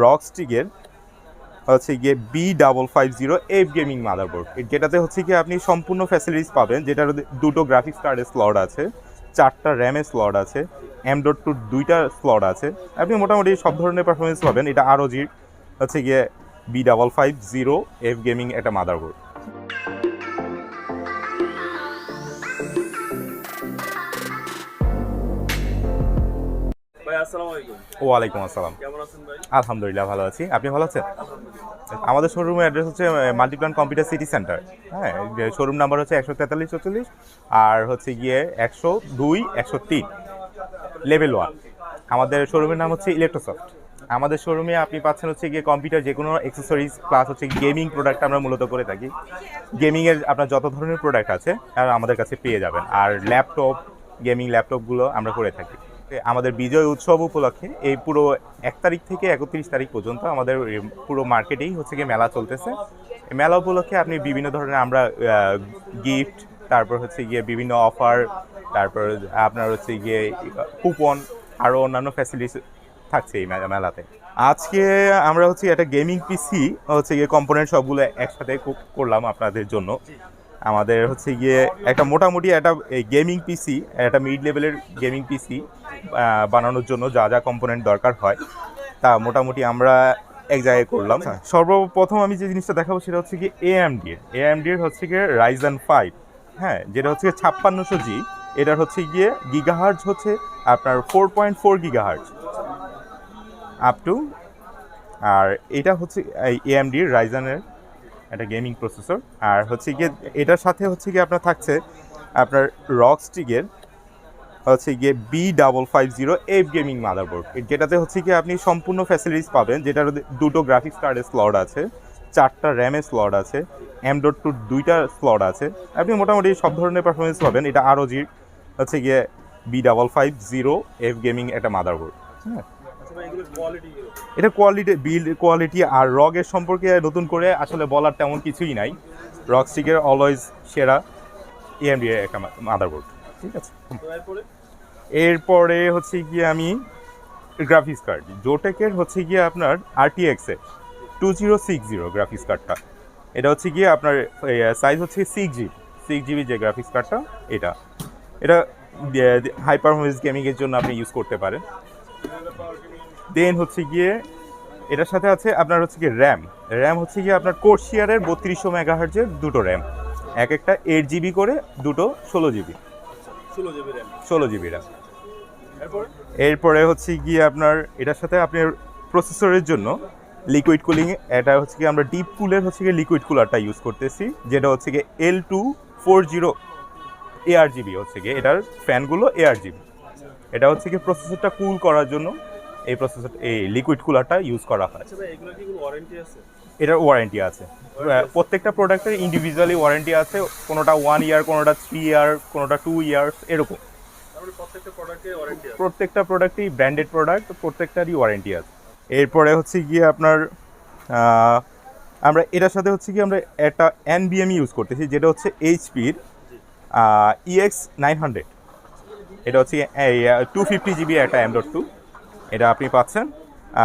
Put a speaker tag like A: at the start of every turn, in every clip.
A: রকস্টিকের হচ্ছে গিয়ে B550F gaming motherboard, যেটাতে হচ্ছে গিয়ে আপনি সম্পূর্ণ ফ্যাসিলিটিস পাবেন, যেটার দুটো গ্রাফিক্স কার্ডের স্লট আছে, 4টা র্যামের স্লট আছে, M.2 2টা স্লট আছে। আপনি মোটামুটি সব ধরনের পারফরমেন্স পাবেন। এটা ROG হচ্ছে গিয়ে B550F গেমিং একটা মাদারবোর্ড।
B: ভাই আসসালামু আলাইকুম।
A: ওয়ালাইকুম আসসালাম।
B: কেমন আছেন ভাই?
A: আলহামদুলিল্লাহ ভালো আছি, আপনি ভালো আছেন? আমাদের শোরুমের অ্যাড্রেস হচ্ছে মাল্টিপ্ল্যান কম্পিউটার সিটি সেন্টার। হ্যাঁ, শোরুম নাম্বার হচ্ছে 143-44 আর হচ্ছে গিয়ে 102-103 লেভেল 1। আমাদের শোরুমের নাম হচ্ছে ইলেকট্রোসফট। আমাদের শোরুমে আপনি পাচ্ছেন হচ্ছে গিয়ে কম্পিউটার যে কোনো অ্যাক্সেসরিজ প্লাস হচ্ছে গেমিং প্রোডাক্ট আমরা মূলত করে থাকি। গেমিংয়ের আপনার যত ধরনের প্রোডাক্ট আছে আর আমাদের কাছে পেয়ে যাবেন। আর ল্যাপটপ, গেমিং ল্যাপটপগুলো আমরা করে থাকি। আমাদের বিজয় উৎসব উপলক্ষে এই পুরো 1 তারিখ থেকে 31 তারিখ পর্যন্ত আমাদের পুরো মার্কেটেই হচ্ছে গিয়ে মেলা চলতেছে। এই মেলা উপলক্ষে আপনি বিভিন্ন ধরনের আমরা গিফট, তারপর হচ্ছে গিয়ে বিভিন্ন অফার, তারপর আপনার হচ্ছে গিয়ে কুপন, আরও অন্যান্য ফ্যাসিলিটিস থাকছে এই মেলাতে। আজকে আমরা হচ্ছে একটা গেমিং পিসি হচ্ছে গিয়ে কম্পোনেন্ট সবগুলো একসাথে করলাম আপনাদের জন্য। আমাদের হচ্ছে গিয়ে একটা মোটামুটি একটা গেমিং পিসি, একটা মিড লেভেলের গেমিং পিসি বানানোর জন্য যা যা কম্পোনেন্ট দরকার হয় তা মোটামুটি আমরা এক জায়গায় করলাম। সর্বপ্রথম আমি যে জিনিসটা দেখাবো সেটা হচ্ছে কি AMD-র হচ্ছে গিয়ে Ryzen 5। হ্যাঁ, যেটা হচ্ছে 5600G। এটার হচ্ছে গিয়ে গিগাহার্জ হচ্ছে আপনার 4.4 গিগাহার্জ আপ টু। আর এটা হচ্ছে AMD-র Ryzen-এর একটা গেমিং প্রসেসর। আর হচ্ছে গিয়ে এটার সাথে হচ্ছে গিয়ে আপনার থাকছে আপনার রকস্টিকের হচ্ছে গিয়ে B550F গেমিং মাদারবোর্ড, যেটাতে হচ্ছে গিয়ে আপনি সম্পূর্ণ ফ্যাসিলিটিস পাবেন, যেটার দুটো গ্রাফিক্স কার্ডের স্লট আছে, 4টা র্যামের স্লট আছে, M.2 2টা স্লট আছে। আপনি মোটামুটি সব ধরনের পারফরমেন্স পাবেন। এটা ROG হচ্ছে গিয়ে B550F গেমিং একটা মাদারবোর্ড। হ্যাঁ, এটা কোয়ালিটি, বিল্ড কোয়ালিটি আর রগের সম্পর্কে নতুন করে আসলে বলার তেমন কিছুই নাই। রকস্টিকের অলওয়েজ সেরা AMD এর একটা মাদারবোর্ড। ঠিক আছে, এরপরে হচ্ছে গিয়ে আমি গ্রাফিক্স কার্ড জোটেকের হচ্ছে গিয়ে আপনার RTX 2060 গ্রাফিক্স কার্ডটা। এটা হচ্ছে গিয়ে আপনার সাইজ হচ্ছে 6GB যে গ্রাফিক্স কার্ডটা, এটা হাই পারফরমেন্স গেমিংয়ের জন্য আপনি ইউজ করতে পারেন। দেন হচ্ছে গিয়ে এটার সাথে আছে আপনার হচ্ছে গিয়ে র্যাম হচ্ছে গিয়ে আপনার কোর্সিয়ারের 3200 মেগাহার্জের দুটো র্যাম, এক একটা 8GB করে, দুটো 16GB র্যাম। এরপরে হচ্ছে গিয়ে আপনার এটার সাথে আপনার প্রসেসরের জন্য লিকুইড কুলিং, এটা হচ্ছে গিয়ে আমরা ডিপ কুলের হচ্ছে গিয়ে লিকুইড কুলারটা ইউজ করতেছি, যেটা হচ্ছে গিয়ে L240 ARGB হচ্ছে গিয়ে এটার ফ্যানগুলো ARGB। এটা হচ্ছে গিয়ে প্রসেসরটা কুল করার জন্য এই লিকুইড কুলারটা ইউজ করা হয়। এটার ওয়ারেন্টি আছে, প্রত্যেকটা প্রোডাক্টের ইন্ডিভিজুয়ালি ওয়ারেন্টি আছে। কোনোটা 1 ইয়ার, কোনোটা 3 ইয়ার, কোনোটা 2 ইয়ার্স, এরকম। প্রত্যেকটা প্রোডাক্টই ব্র্যান্ডেড প্রোডাক্ট, প্রত্যেকটারই ওয়ারেন্টি আছে। এরপরে হচ্ছে গিয়ে আপনার আমরা এটার সাথে হচ্ছে গিয়ে আমরা একটা NVMe ইউজ করতেছি, যেটা হচ্ছে HP-র EX900। এটা হচ্ছে 250GB একটা M.2, এটা আপনি পাচ্ছেন।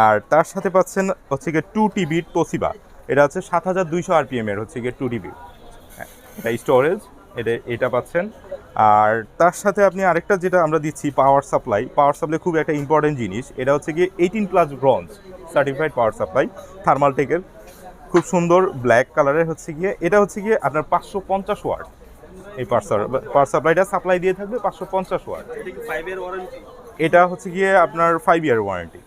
A: আর তার সাথে পাচ্ছেন হচ্ছে গিয়ে 2TB তোসিবা, এটা হচ্ছে 7200 RPM এর হচ্ছে গিয়ে 2TB। এটা স্টোরেজ, এটা পাচ্ছেন। আর তার সাথে আপনি আরেকটা যেটা আমরা দিচ্ছি পাওয়ার সাপ্লাই খুব একটা ইম্পর্টেন্ট জিনিস। এটা হচ্ছে গিয়ে 18+ ব্রোঞ্জ সার্টিফাইড পাওয়ার সাপ্লাই, থার্মালটেকের, খুব সুন্দর ব্ল্যাক কালারের হচ্ছে গিয়ে। এটা হচ্ছে গিয়ে আপনার 550 ওয়াট। এই পাওয়ার সাপ্লাইটা সাপ্লাই দিয়ে থাকবে 550 ওয়াট। এটা হচ্ছে গিয়ে আপনার 5 ইয়ার ওয়ারেন্টি।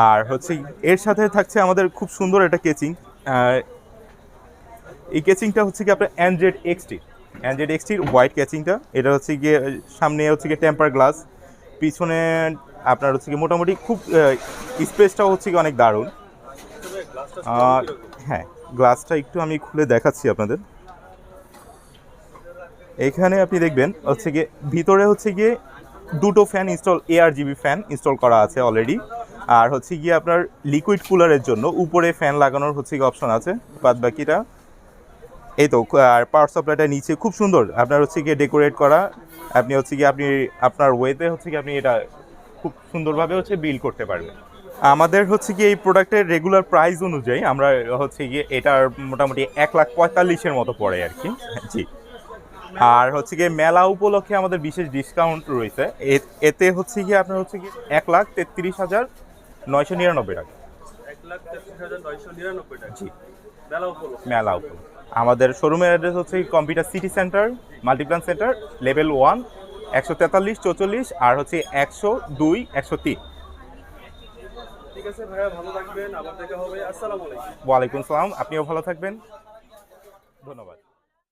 A: আর হচ্ছে এর সাথে থাকছে আমাদের খুব সুন্দর একটা কেচিং। এই কেচিংটা হচ্ছে কি আপনার অ্যান্ড্রয়েড এক্সটির হোয়াইট কেচিংটা। এটা হচ্ছে গিয়ে সামনে হচ্ছে গিয়ে টেম্পার গ্লাস, পিছনে আপনার হচ্ছে গিয়ে মোটামুটি খুব স্পেসটাও হচ্ছে গিয়ে অনেক দারুণ। হ্যাঁ, গ্লাসটা একটু আমি খুলে দেখাচ্ছি আপনাদের। এখানে আপনি দেখবেন হচ্ছে গিয়ে ভিতরে হচ্ছে গিয়ে দুটো ফ্যান ARGB ফ্যান ইনস্টল করা আছে অলরেডি। আর হচ্ছে গিয়ে আপনার লিকুইড কুলারের জন্য উপরে ফ্যান লাগানোর হচ্ছে গিয়ে অপশন আছে, বাদ বাকিটা এই তো। আর পাওয়ার সাপ্লাইটা নিচে খুব সুন্দর আপনার হচ্ছে গিয়ে ডেকোরেট করা। আপনি হচ্ছে গিয়ে আপনার ওয়েতে হচ্ছে গিয়ে আপনি এটা খুব সুন্দরভাবে হচ্ছে বিল করতে পারবে। আমাদের হচ্ছে কি এই প্রোডাক্টের রেগুলার প্রাইস অনুযায়ী আমরা হচ্ছে গিয়ে এটার মোটামুটি 1,45,000-এর মতো পড়ে আর কি। জি। আর হচ্ছে গিয়ে মেলা উপলক্ষে আমাদের বিশেষ ডিসকাউন্ট রয়েছে। এতে হচ্ছে গিয়ে আপনার হচ্ছে কি 1,33,999 টাকা।
B: 1,33,999 টাকা।
A: জি।
B: মেলা উপলক্ষে।
A: মেলা উপলক্ষে আমাদের শোরুমের অ্যাড্রেস হচ্ছে computer city centre, Multiplan centre, level 1, 143-44 আর হচ্ছে 102, 103।
B: ঠিক আছে ভাইয়া, ভালো থাকবেন, আবার দেখা হবে। আসসালামু আলাইকুম।
A: ওয়ালাইকুম সালাম, আপনিও ভালো থাকবেন, ধন্যবাদ।